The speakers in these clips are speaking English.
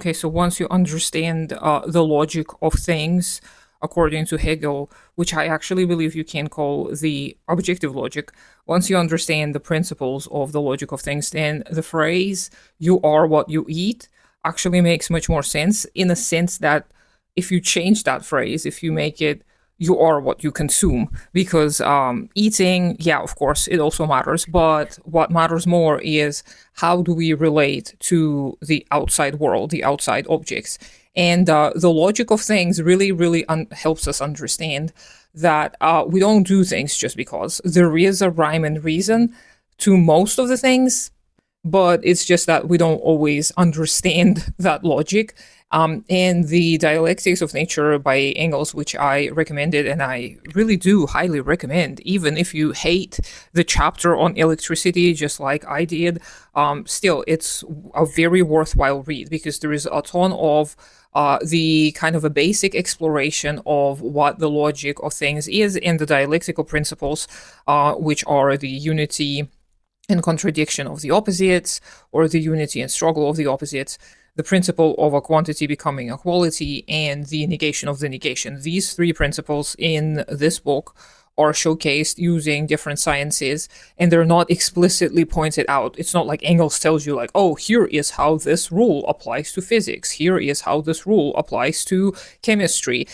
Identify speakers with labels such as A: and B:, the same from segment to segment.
A: Okay, so once you understand the logic of things, according to Hegel, which I actually believe you can call the objective logic, once you understand the principles of the logic of things, then the phrase, you are what you eat, actually makes much more sense, in a sense that if you change that phrase, if you make it, you are what you consume, because eating, yeah, of course it also matters, but what matters more is how do we relate to the outside world, the outside objects. And the logic of things really helps us understand that we don't do things just because. There is a rhyme and reason to most of the things, but it's just that we don't always understand that logic. And the Dialectics of Nature by Engels, which I recommended, and I really do highly recommend, even if you hate the chapter on electricity, just like I did, still, it's a very worthwhile read because there is a ton of the kind of a basic exploration of what the logic of things is in the dialectical principles, which are the unity and contradiction of the opposites, or the unity and struggle of the opposites, the principle of a quantity becoming a quality, and the negation of the negation. These three principles in this book are showcased using different sciences, and they're not explicitly pointed out. It's not like Engels tells you, like, oh, here is how this rule applies to physics. Here is how this rule applies to chemistry.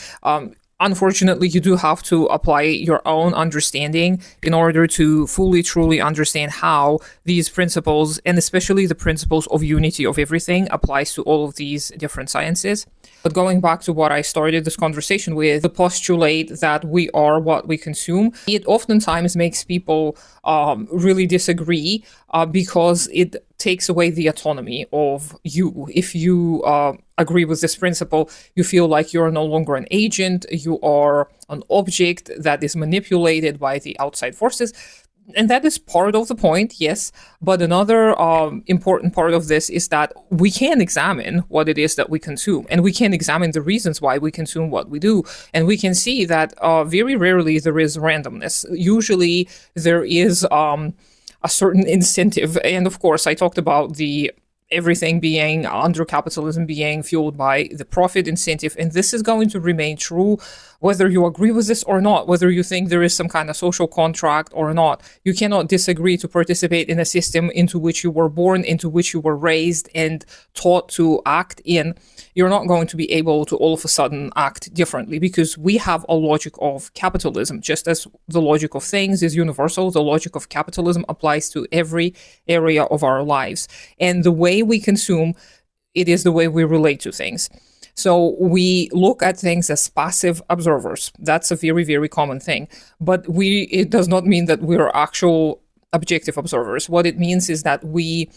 A: Unfortunately, you do have to apply your own understanding in order to fully, truly understand how these principles, and especially the principles of unity of everything, applies to all of these different sciences. But going back to what I started this conversation with, the postulate that we are what we consume, it oftentimes makes people really disagree because it takes away the autonomy of you. If you agree with this principle, you feel like you're no longer an agent, you are an object that is manipulated by the outside forces. And that is part of the point, yes. But another important part of this is that we can examine what it is that we consume, and we can examine the reasons why we consume what we do. And we can see that very rarely there is randomness. Usually there is a certain incentive. And of course, I talked about the everything being under capitalism being fueled by the profit incentive. And this is going to remain true whether you agree with this or not, whether you think there is some kind of social contract or not. You cannot disagree to participate in a system into which you were born, into which you were raised and taught to act in. You're not going to be able to all of a sudden act differently because we have a logic of capitalism. Just as the logic of things is universal, the logic of capitalism applies to every area of our lives. And the way we consume, it is the way we relate to things. So we look at things as passive observers. That's a very common thing. But it does not mean that we're actual objective observers. What it means is that we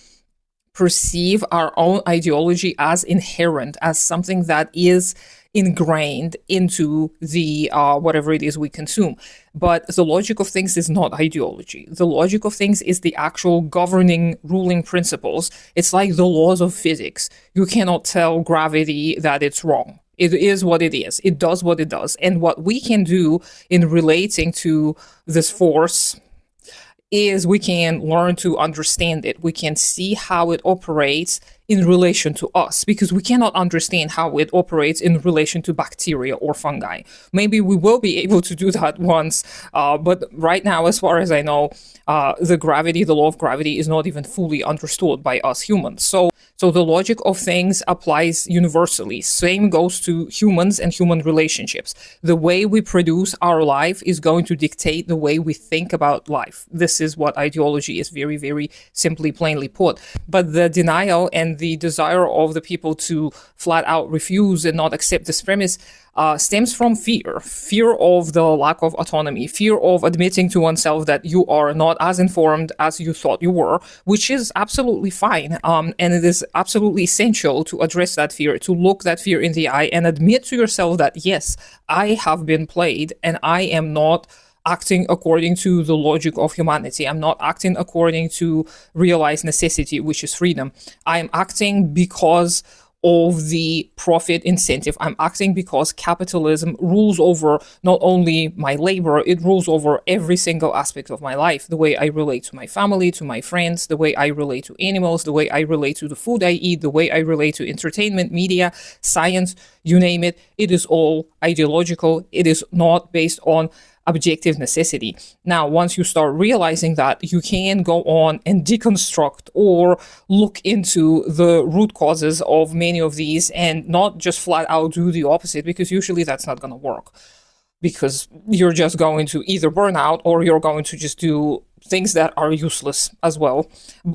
A: perceive our own ideology as inherent, as something that is ingrained into the whatever it is we consume. But the logic of things is not ideology. The logic of things is the actual governing, ruling principles. It's like the laws of physics. You cannot tell gravity that it's wrong. It is what it is. It does what it does. And what we can do in relating to this force is we can learn to understand it. We can see how it operates in relation to us, because we cannot understand how it operates in relation to bacteria or fungi. Maybe we will be able to do that once, but right now, as far as I know, the law of gravity is not even fully understood by us humans. So the logic of things applies universally. Same goes to humans and human relationships. The way we produce our life is going to dictate the way we think about life. This is what ideology is, very simply, plainly put. But the denial and the desire of the people to flat out refuse and not accept this premise stems from fear of the lack of autonomy, fear of admitting to oneself that you are not as informed as you thought you were, which is absolutely fine. And it is absolutely essential to address that fear, to look that fear in the eye and admit to yourself that, yes, I have been played and I am not acting according to the logic of humanity. I'm not acting according to realized necessity, which is freedom. I am acting because of the profit incentive. I'm acting because capitalism rules over not only my labor, it rules over every single aspect of my life. The way I relate to my family, to my friends, the way I relate to animals, the way I relate to the food I eat, the way I relate to entertainment, media, science, you name it. It is all ideological. It is not based on objective necessity. Now, once you start realizing that, you can go on and deconstruct or look into the root causes of many of these and not just flat out do the opposite, because usually that's not going to work, because you're just going to either burn out or you're going to just do things that are useless as well.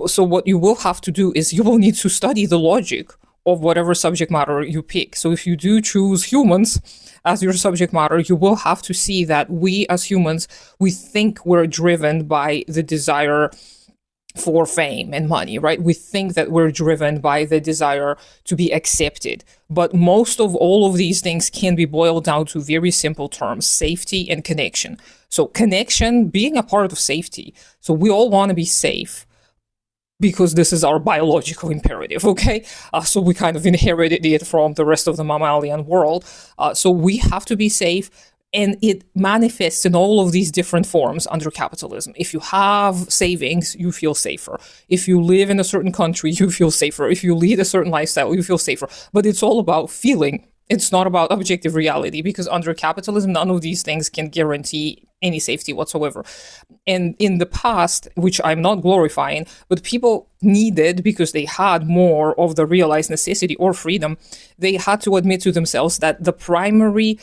A: So what you will have to do is you will need to study the logic of whatever subject matter you pick. So if you do choose humans as your subject matter, you will have to see that we as humans, we think we're driven by the desire for fame and money, right? We think that we're driven by the desire to be accepted. But most of all of these things can be boiled down to very simple terms: safety and connection. So connection being a part of safety. So we all want to be safe, because this is our biological imperative, okay? So we kind of inherited it from the rest of the mammalian world. So we have to be safe, and it manifests in all of these different forms under capitalism. If you have savings, you feel safer. If you live in a certain country, you feel safer. If you lead a certain lifestyle, you feel safer. But it's all about feeling. It's not about objective reality, because under capitalism, none of these things can guarantee any safety whatsoever. And in the past, which I'm not glorifying, but people needed, because they had more of the realized necessity or freedom, they had to admit to themselves that the primary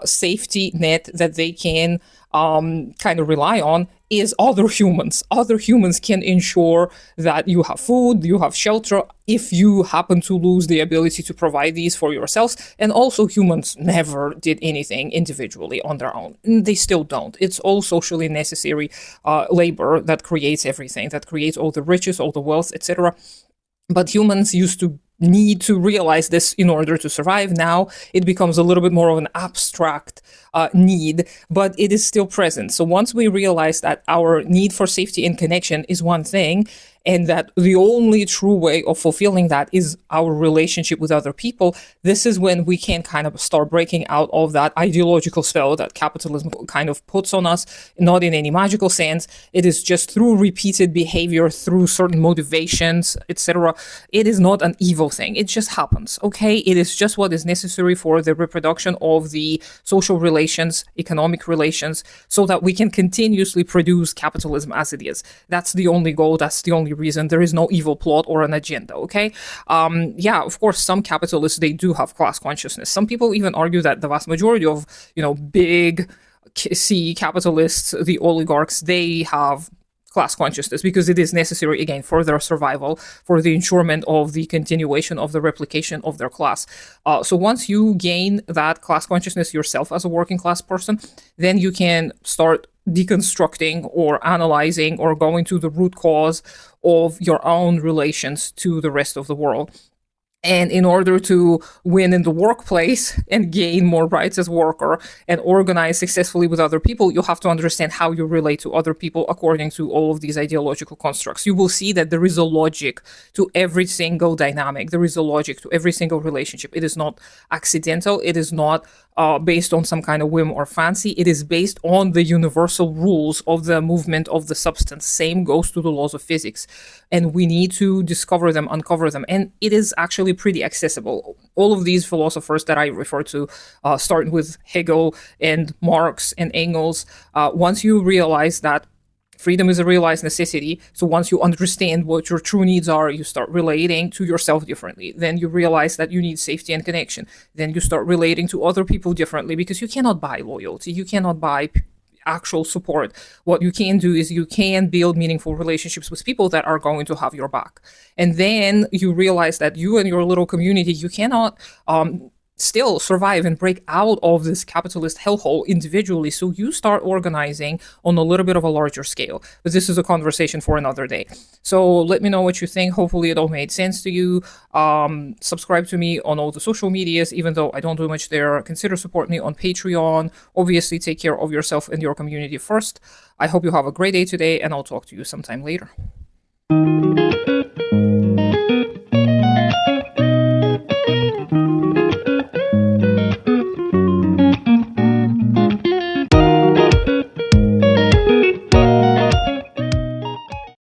A: safety net that they can kind of rely on is other humans. Other humans can ensure that you have food, you have shelter, if you happen to lose the ability to provide these for yourselves. And also, humans never did anything individually on their own. And they still don't. It's all socially necessary labor that creates everything, that creates all the riches, all the wealth, etc. But humans used to need to realize this in order to survive. Now it becomes a little bit more of an abstract need, but it is still present. So once we realize that our need for safety and connection is one thing, and that the only true way of fulfilling that is our relationship with other people, this is when we can kind of start breaking out of that ideological spell that capitalism kind of puts on us, not in any magical sense. It is just through repeated behavior, through certain motivations, etc. It is not an evil thing. It just happens, okay? It is just what is necessary for the reproduction of the social relations, economic relations, so that we can continuously produce capitalism as it is. That's the only goal. That's the only reason. There is no evil plot or an agenda, okay? Yeah, of course, some capitalists, they do have class consciousness. Some people even argue that the vast majority of, big C capitalists, the oligarchs, they have class consciousness, because it is necessary, again, for their survival, for the ensurement of the continuation of the replication of their class. So once you gain that class consciousness yourself as a working class person, then you can start deconstructing or analyzing or going to the root cause of your own relations to the rest of the world. And in order to win in the workplace and gain more rights as a worker and organize successfully with other people, you have to understand how you relate to other people according to all of these ideological constructs. You will see that there is a logic to every single dynamic. There is a logic to every single relationship. It is not accidental. It is not based on some kind of whim or fancy. It is based on the universal rules of the movement of the substance. Same goes to the laws of physics. And we need to discover them, uncover them. And it is actually pretty accessible. All of these philosophers that I refer to, starting with Hegel and Marx and Engels, once you realize that freedom is a realized necessity. So once you understand what your true needs are, you start relating to yourself differently. Then you realize that you need safety and connection. Then you start relating to other people differently, because you cannot buy loyalty. You cannot buy actual support. What you can do is you can build meaningful relationships with people that are going to have your back. And then you realize that you and your little community, you cannot still survive and break out of this capitalist hellhole individually. So you start organizing on a little bit of a larger scale. But this is a conversation for another day. So let me know what you think. Hopefully it all made sense to you. Subscribe to me on all the social medias, even though I don't do much there. Consider supporting me on Patreon. Obviously, take care of yourself and your community first. I hope you have a great day today, and I'll talk to you sometime later.